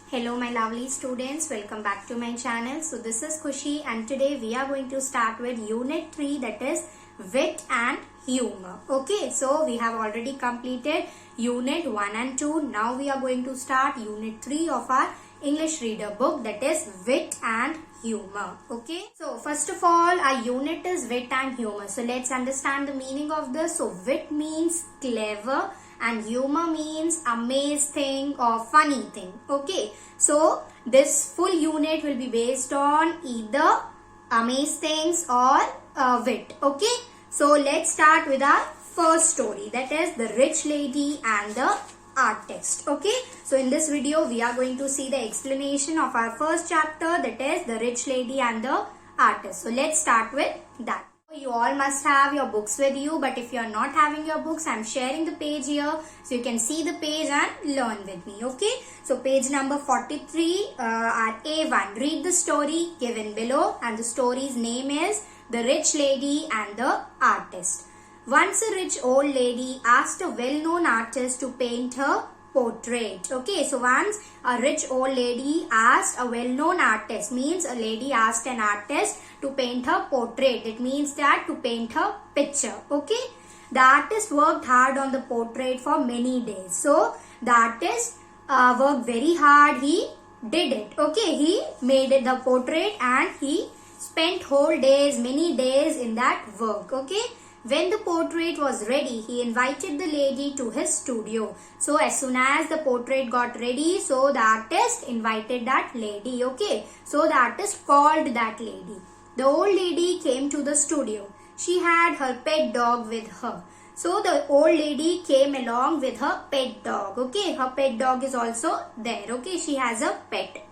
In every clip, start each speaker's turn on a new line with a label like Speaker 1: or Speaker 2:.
Speaker 1: Hello my lovely students, welcome back to my channel. So this is Khushi and today we are going to start with unit 3, that is wit and humor. Okay, so we have already completed unit 1 and 2. Now we are going to start unit 3 of our English reader book, that is wit and humor. Okay, so first of all our unit is wit and humor. So let's understand the meaning of this. So wit means clever and humor means amazed thing or funny thing. Okay, so this full unit will be based on either amazed things or wit. Okay, so let's start with our first story, that is the rich lady and the artist. Okay, so in this video we are going to see the explanation of our first chapter, that is the rich lady and the artist. So let's start with that. You all must have your books with you, but if you are not having your books, I am sharing the page here so you can see the page and learn with me. Okay, so page number 43 at A1. Read the story given below and the story's name is The Rich Lady and the Artist. Once a rich old lady asked a well-known artist to paint her portrait. Okay, so once a rich old lady asked a well-known artist, means a lady asked an artist to paint her portrait. It means that to paint her picture. Okay, the artist worked hard on the portrait for many days. So the artist worked very hard. He did it. Okay, he made it, the portrait, and he spent whole days, many days in that work. Okay, when the portrait was ready, he invited the lady to his studio. So as soon as the portrait got ready, so the artist invited that lady. Okay, so the artist called that lady. The old lady came to the studio. She had her pet dog with her. So the old lady came along with her pet dog. Okay, her pet dog is also there. Okay, she has a pet.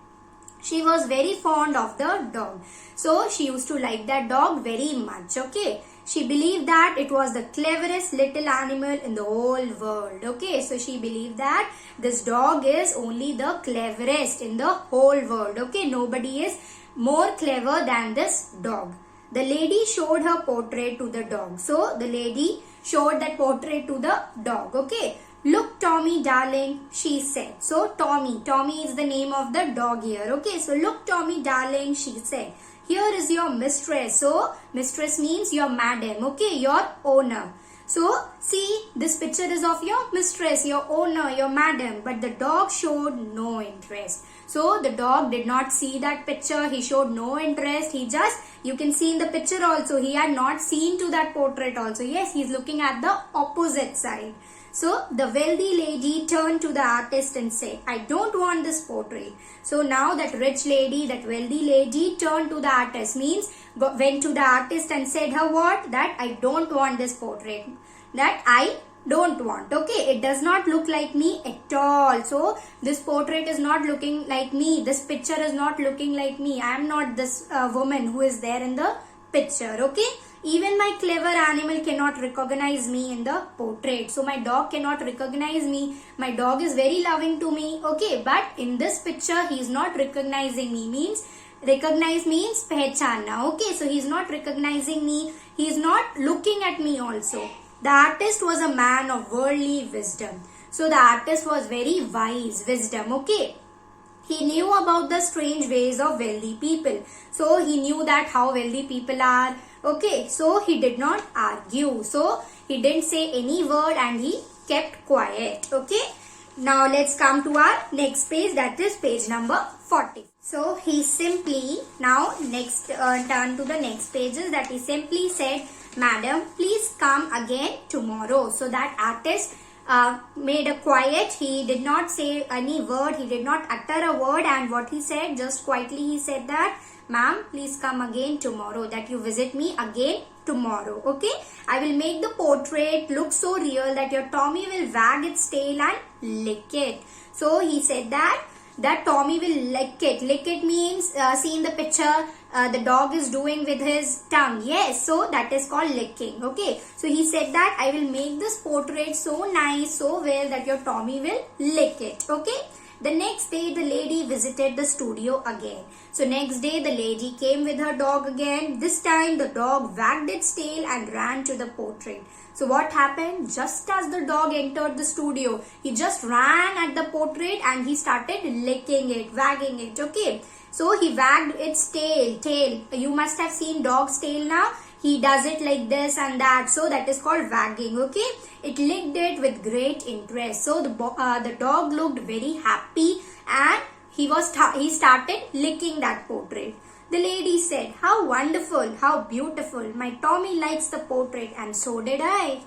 Speaker 1: She was very fond of the dog. So she used to like that dog very much. Okay, she believed that it was the cleverest little animal in the whole world. Okay, so she believed that this dog is only the cleverest in the whole world. Okay, nobody is more clever than this dog. The lady showed her portrait to the dog. So the lady showed that portrait to the dog. Okay, look Tommy darling, she said. So Tommy is the name of the dog here. Okay, so look Tommy darling, she said. Here is your mistress. So mistress means your madam. Okay, your owner. So see, this picture is of your mistress, your owner, your madam. But the dog showed no interest. So the dog did not see that picture. He showed no interest. He just, you can see in the picture also, he had not seen to that portrait also. Yes, he is looking at the opposite side. So the wealthy lady turned to the artist and said, I don't want this portrait. So now that rich lady, that wealthy lady turned to the artist, means went to the artist and said her what? That I don't want this portrait. That I don't want. Okay, it does not look like me at all. So this portrait is not looking like me. This picture is not looking like me. I am not this woman who is there in the picture. Okay, even my clever animal cannot recognize me in the portrait. So my dog cannot recognize me. My dog is very loving to me. Okay, but in this picture he is not recognizing me. Means recognize means pehchana. Okay, so he is not recognizing me. He is not looking at me also. The artist was a man of worldly wisdom. So the artist was very wise, wisdom. Okay, he knew about the strange ways of wealthy people. So he knew that how wealthy people are. Okay, so he did not argue. So he didn't say any word and he kept quiet. Okay, now let's come to our next page, that is page number 40. So he simply, now next turn to the next pages, that he simply said, Madam, please come again tomorrow. So that artist made a quiet. He did not say any word. He did not utter a word, and what he said, just quietly he said that, ma'am, please come again tomorrow, that you visit me again tomorrow. Okay, I will make the portrait look so real that your Tommy will wag its tail and lick it. So he said that Tommy will lick it. Lick it means, see in the picture, the dog is doing with his tongue. Yes, so that is called licking. Okay, so he said that I will make this portrait so nice, so well that your Tommy will lick it. Okay, The next day the lady visited the studio again. So next day the lady came with her dog again. This time the dog wagged its tail and ran to the portrait. So what happened? Just as the dog entered the studio, he just ran at the portrait and he started licking it, wagging it. Okay. So he wagged its tail. You must have seen dog's tail now. He does it like this and that. So that is called wagging. Okay. It licked it with great interest. So the dog looked very happy and he started licking that portrait. The lady said, "How wonderful, how beautiful. My Tommy likes the portrait and so did I."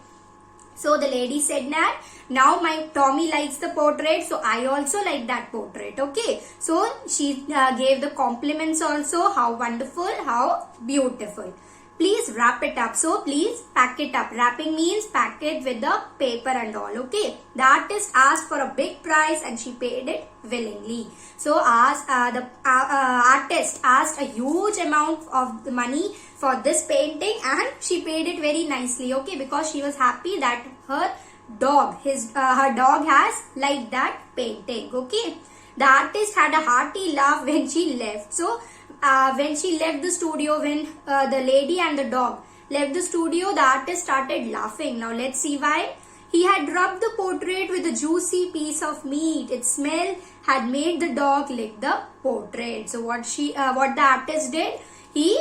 Speaker 1: So the lady said that, "Now my Tommy likes the portrait, so I also like that portrait." Okay. So she gave the compliments also. How wonderful, how beautiful. Please wrap it up. So please pack it up. Wrapping means pack it with the paper and all. Okay. The artist asked for a big price and she paid it willingly. So the artist asked a huge amount of the money for this painting and she paid it very nicely. Okay. Because she was happy that her dog has liked that painting. Okay. The artist had a hearty laugh when she left. So when she left the studio, when the lady and the dog left the studio, the artist started laughing. Now let's see why. He had rubbed the portrait with a juicy piece of meat. Its smell had made the dog lick the portrait. So what the artist did, he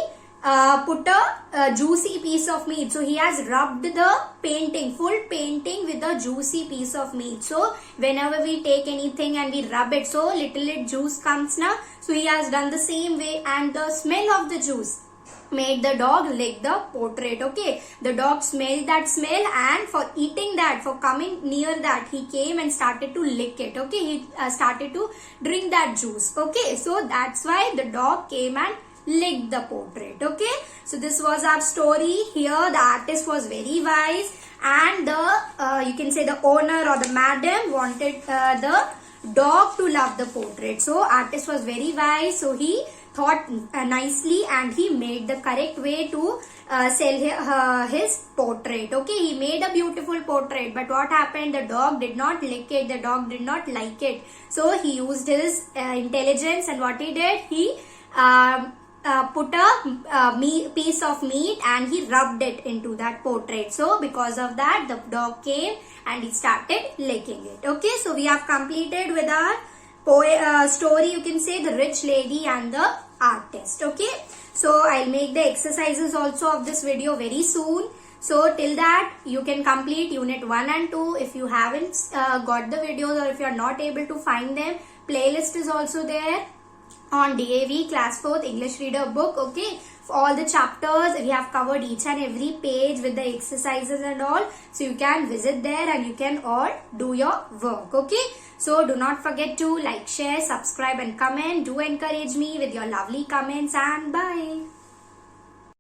Speaker 1: put a juicy piece of meat. So he has rubbed the painting, full painting with a juicy piece of meat. So whenever we take anything and we rub it, so little juice comes now. So he has done the same way and the smell of the juice made the dog lick the portrait. Okay. The dog smelled that smell and for eating that, for coming near that, he came and started to lick it. Okay. He started to drink that juice. Okay. So that's why the dog came and licked the portrait. Okay. So this was our story. Here the artist was very wise and the you can say the owner or the madam wanted the dog to love the portrait. So artist was very wise. So he thought nicely and he made the correct way to sell his portrait. Okay. He made a beautiful portrait, but what happened? The dog did not lick it. The dog did not like it. So he used his intelligence and what he did? He put a piece of meat and he rubbed it into that portrait. So because of that, the dog came and he started licking it. Okay. So we have completed with our story, you can say, the rich lady and the artist. Okay. So I'll make the exercises also of this video very soon. So till that you can complete unit 1 and 2. If you haven't got the videos or if you are not able to find them, playlist is also there on DAV Class 4th English Reader book. Okay. For all the chapters, we have covered each and every page with the exercises and all. So you can visit there and you can all do your work. Okay. So do not forget to like, share, subscribe and comment. Do encourage me with your lovely comments and bye.